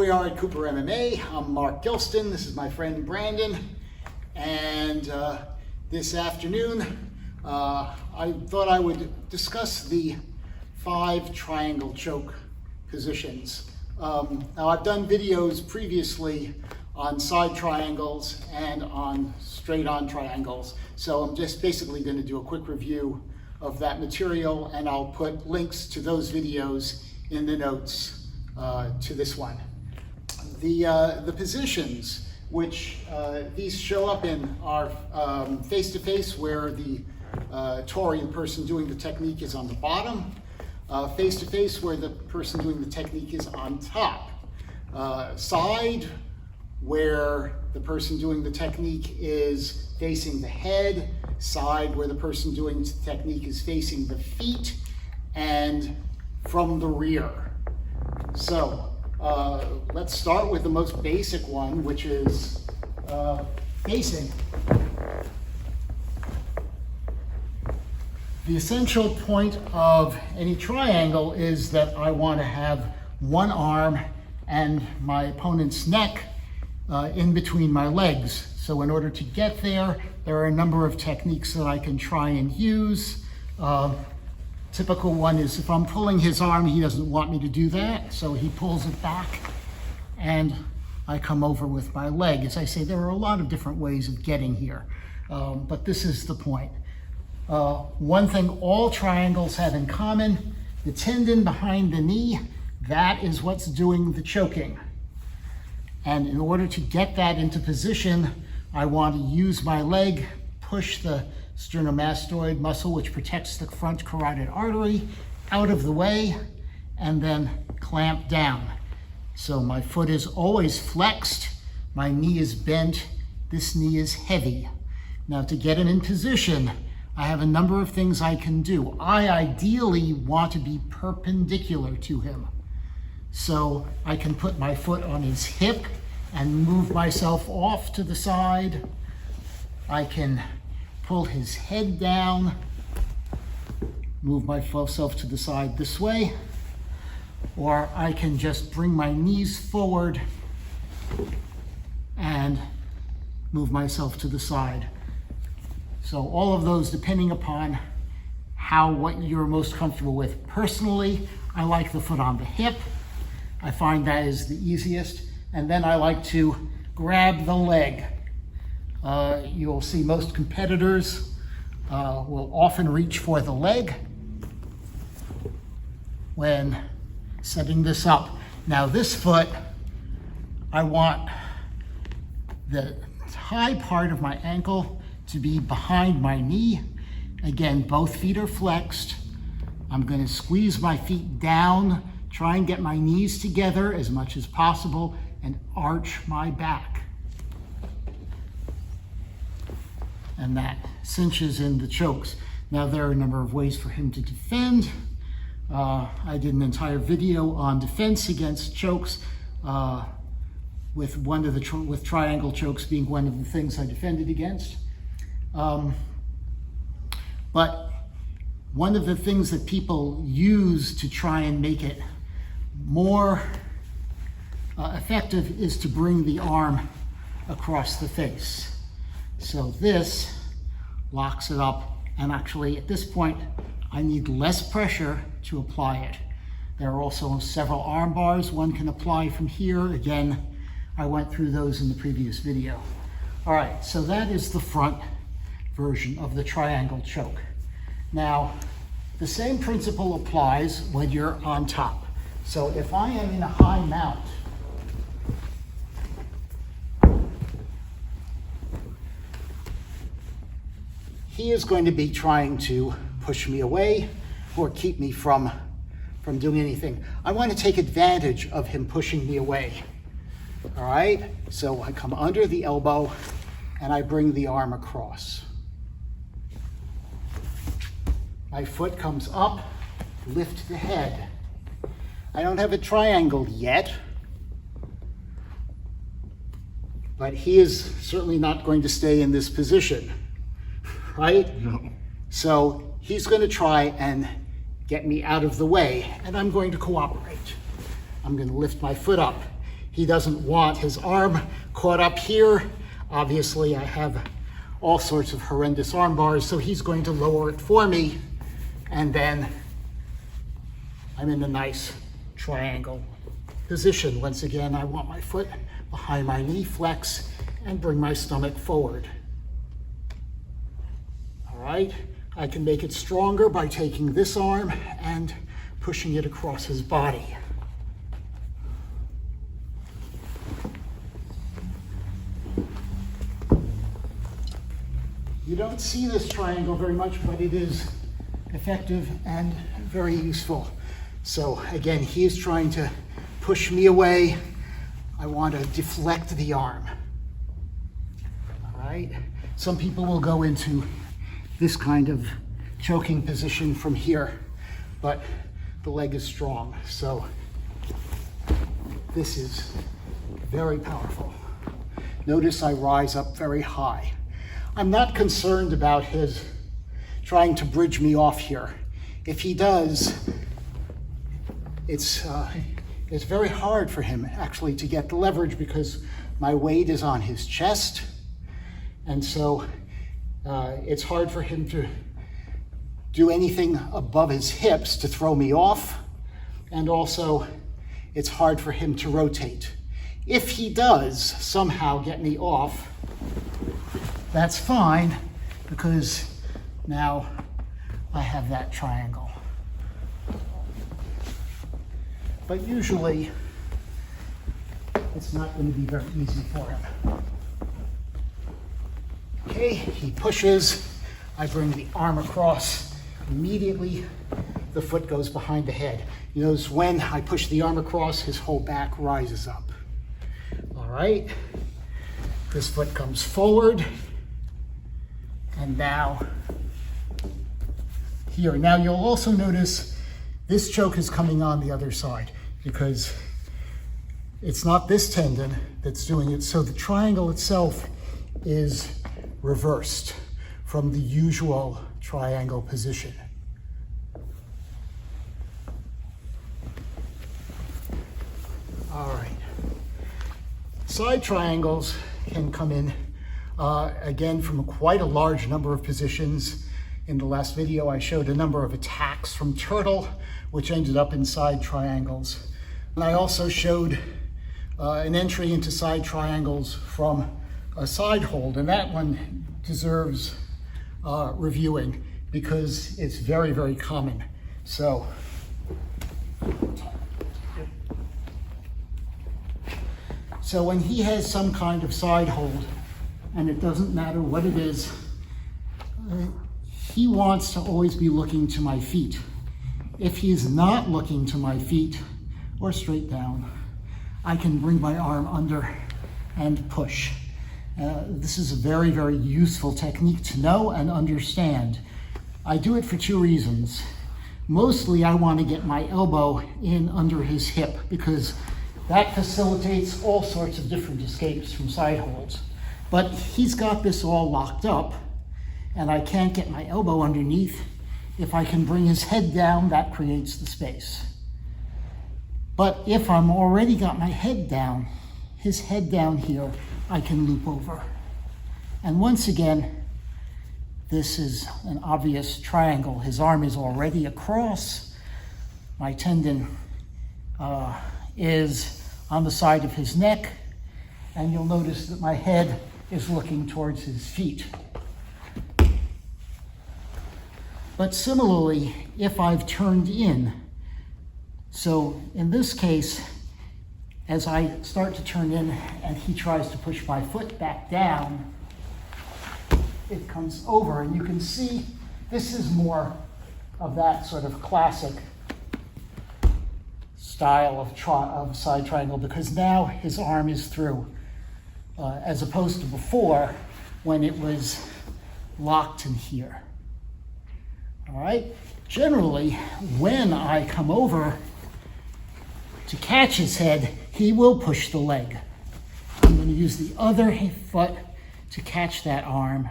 we are at Cooper MMA. I'm Mark Gilston. This is my friend Brandon. And this afternoon, I thought I would discuss the 5 triangle choke positions. Now I've done videos previously on side triangles and on straight on triangles. So I'm just basically going to do a quick review of that material, and I'll put links to those videos in the notes to this one. The positions which these show up in are face-to-face, where the Tory, the person doing the technique, is on the bottom, face-to-face where the person doing the technique is on top, side where the person doing the technique is facing the head, side where the person doing the technique is facing the feet, and from the rear. So let's start with the most basic one, which is facing. The essential point of any triangle is that I want to have one arm and my opponent's neck in between my legs. So in order to get there, there are a number of techniques that I can try and use. Typical one is if I'm pulling his arm, he doesn't want me to do that, so he pulls it back and I come over with my leg. As I say, there are a lot of different ways of getting here, but this is the point. One thing all triangles have in common, the tendon behind the knee, that is what's doing the choking. And in order to get that into position, I want to use my leg, push the sternomastoid muscle, which protects the front carotid artery, out of the way, and then clamp down. So my foot is always flexed, my knee is bent, this knee is heavy. Now to get him in position, I have a number of things I can do. I ideally want to be perpendicular to him. So I can put my foot on his hip and move myself off to the side. I can pull his head down, move myself to the side this way, or I can just bring my knees forward and move myself to the side. So all of those depending upon what you're most comfortable with. Personally, I like the foot on the hip. I find that is the easiest. And then I like to grab the leg. You'll see most competitors will often reach for the leg when setting this up. Now this foot, I want the high part of my ankle to be behind my knee. Again, both feet are flexed. I'm going to squeeze my feet down, try and get my knees together as much as possible, and arch my back. And that cinches in the chokes. Now there are a number of ways for him to defend. I did an entire video on defense against chokes, with triangle chokes being one of the things I defended against. But one of the things that people use to try and make it more effective is to bring the arm across the face. So this locks it up, and actually at this point I need less pressure to apply it. There are also several arm bars one can apply from here. Again, I went through those in the previous video. All right, so that is the front version of the triangle choke. Now, the same principle applies when you're on top. So if I am in a high mount, he is going to be trying to push me away or keep me from doing anything. I want to take advantage of him pushing me away. All right, so I come under the elbow and I bring the arm across. My foot comes up, lift the head. I don't have a triangle yet, but he is certainly not going to stay in this position, right? No. So he's going to try and get me out of the way, and I'm going to cooperate. I'm going to lift my foot up. He doesn't want his arm caught up here. Obviously, I have all sorts of horrendous arm bars, so he's going to lower it for me, and then I'm in a nice triangle position. Once again, I want my foot behind my knee, flex, and bring my stomach forward. All right, I can make it stronger by taking this arm and pushing it across his body. You don't see this triangle very much, but it is effective and very useful. So again, he is trying to push me away. I want to deflect the arm. All right. Some people will go into this kind of choking position from here, but the leg is strong. So this is very powerful. Notice I rise up very high. I'm not concerned about his trying to bridge me off here. If he does, it's very hard for him actually to get the leverage because my weight is on his chest. And so it's hard for him to do anything above his hips to throw me off. And also it's hard for him to rotate. If he does somehow get me off, that's fine, because now I have that triangle. But usually, it's not going to be very easy for him. Okay, he pushes, I bring the arm across, immediately the foot goes behind the head. You notice when I push the arm across, his whole back rises up. All right, this foot comes forward. And now, here. Now you'll also notice this choke is coming on the other side because it's not this tendon that's doing it. So the triangle itself is reversed from the usual triangle position. All right. Side triangles can come in again from quite a large number of positions. In the last video, I showed a number of attacks from turtle, which ended up in side triangles. And I also showed an entry into side triangles from a side hold, and that one deserves reviewing because it's very, very common. So when he has some kind of side hold, and it doesn't matter what it is, he wants to always be looking to my feet. If he's not looking to my feet or straight down, I can bring my arm under and push. This is a very, very useful technique to know and understand. I do it for two reasons. Mostly I want to get my elbow in under his hip because that facilitates all sorts of different escapes from side holds. But he's got this all locked up, and I can't get my elbow underneath. If I can bring his head down, that creates the space. But if I'm already got my head down, his head down here, I can loop over. And once again, this is an obvious triangle. His arm is already across. My tendon is on the side of his neck, and you'll notice that my head is looking towards his feet. But similarly, if I've turned in, so in this case, as I start to turn in and he tries to push my foot back down, it comes over, and you can see this is more of that sort of classic style of side triangle, because now his arm is through, as opposed to before when it was locked in here. All right, generally when I come over to catch his head, he will push the leg. I'm going to use the other foot to catch that arm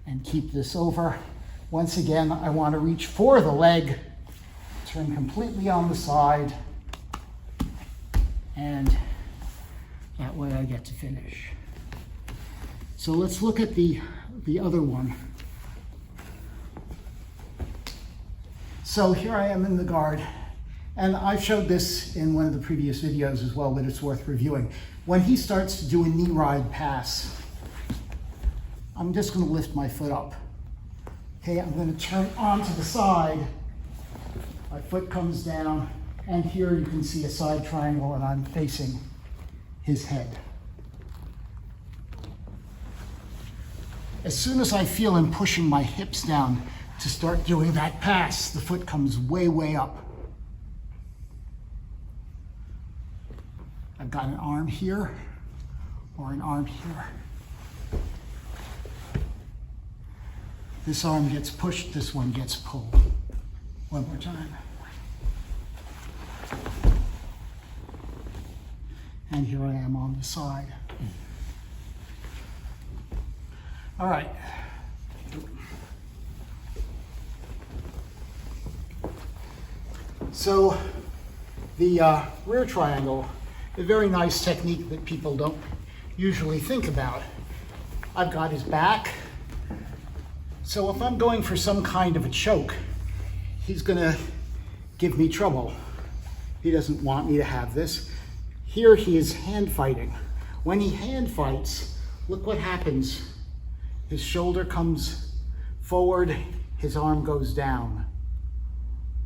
and keep this over. Once again, I want to reach for the leg, turn completely on the side, and That way I get to finish. So let's look at the other one. So here I am in the guard, and I've showed this in one of the previous videos as well, but it's worth reviewing. When he starts to do a knee ride pass, I'm just going to lift my foot up. Okay, I'm going to turn onto the side. My foot comes down, and here you can see a side triangle, and I'm facing his head. As soon as I feel him pushing my hips down to start doing that pass, the foot comes way, way up. I've got an arm here or an arm here. This arm gets pushed, this one gets pulled. One more time. And here I am on the side. All right. So the rear triangle, a very nice technique that people don't usually think about. I've got his back. So if I'm going for some kind of a choke, he's gonna give me trouble. He doesn't want me to have this. Here he is hand fighting. When he hand fights, look what happens. His shoulder comes forward, his arm goes down.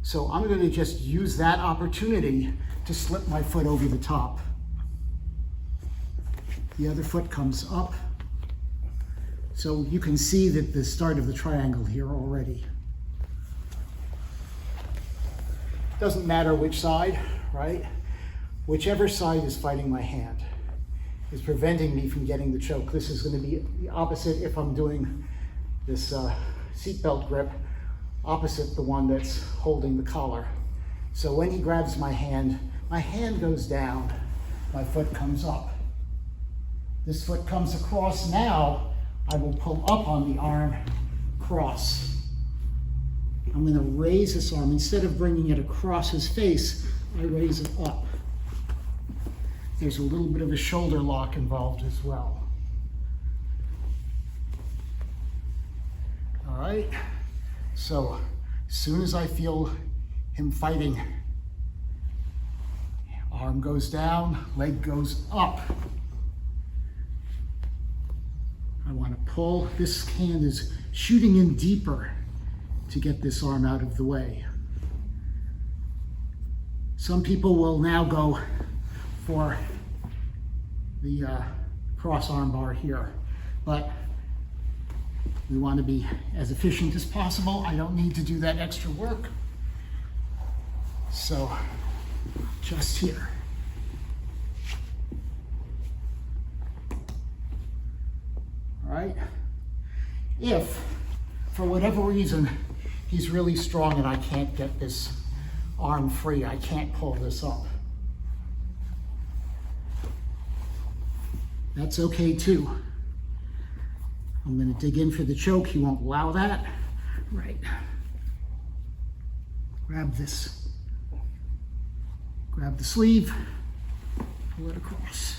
So I'm going to just use that opportunity to slip my foot over the top. The other foot comes up. So you can see that the start of the triangle here already. Doesn't matter which side, right? Whichever side is fighting my hand is preventing me from getting the choke. This is going to be the opposite if I'm doing this seatbelt grip, opposite the one that's holding the collar. So when he grabs my hand goes down, my foot comes up. This foot comes across. Now I will pull up on the arm, cross. I'm going to raise this arm. Instead of bringing it across his face, I raise it up. There's a little bit of a shoulder lock involved as well. All right, so as soon as I feel him fighting, arm goes down, leg goes up. I want to pull. This hand is shooting in deeper to get this arm out of the way. Some people will now go for the cross arm bar here, but we want to be as efficient as possible. I don't need to do that extra work. So just here. All right. If for whatever reason he's really strong and I can't get this arm free, I can't pull this up, that's okay too. I'm going to dig in for the choke. He won't allow that. Right. Grab this. Grab the sleeve. Pull it across.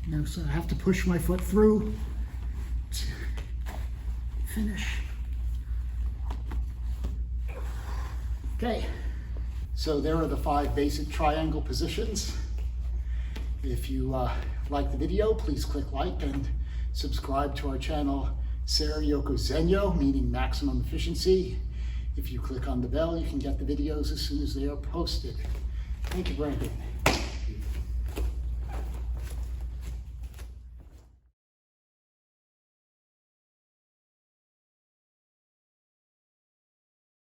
Now, so I have to push my foot through to finish. Okay, so there are the 5 basic triangle positions. If you like the video, please click like and subscribe to our channel, Seiryoku Zenyo, meaning maximum efficiency. If you click on the bell, you can get the videos as soon as they are posted. Thank you, Brandon.